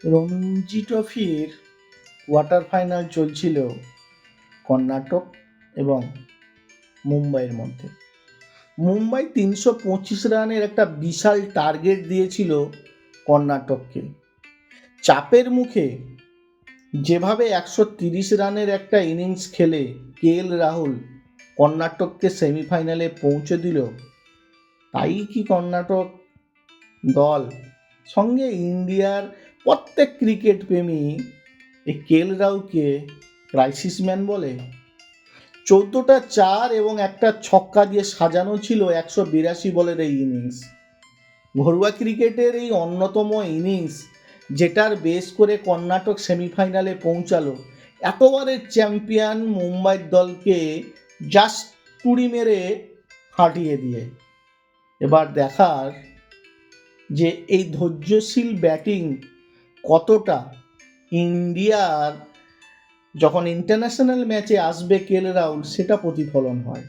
রঞ্জি ট্রফির quarter final চলছিল কর্ণাটক এবং মুম্বাইয়ের মধ্যে। মুম্বাই ৩২৫ রানের একটা বিশাল টার্গেট দিয়েছিল কর্ণাটককে। চাপের মুখে যেভাবে ১৩০ রানের একটা ইনিংস খেলে কেএল রাহুল কর্ণাটককে সেমিফাইনালে পৌঁছে দিল, তাই কি কর্ণাটক দল সঙ্গে ইন্ডিয়ার প্রত্যেক ক্রিকেট প্রেমী এই কেএল রাহুলকে ক্রাইসিস ম্যান বলে? ১৪টা ৪ এবং একটা ছক্কা দিয়ে সাজানো ছিল ১৮২ বলের এই ইনিংস। ঘরোয়া ক্রিকেটের এই অন্যতম ইনিংস, যেটার বেস করে কর্ণাটক সেমিফাইনালে পৌঁছালো এতবারের চ্যাম্পিয়ন মুম্বাইয়ের দলকে জাস্ট তুড়ি মেরে হাঁটিয়ে দিয়ে। এবার দেখার যে এই ধৈর্যশীল ব্যাটিং কতটা ইন্ডিয়ার যখন ইন্টারন্যাশনাল ম্যাচে আসবে কেএল রাহুল সেটা প্রতিফলন হয়।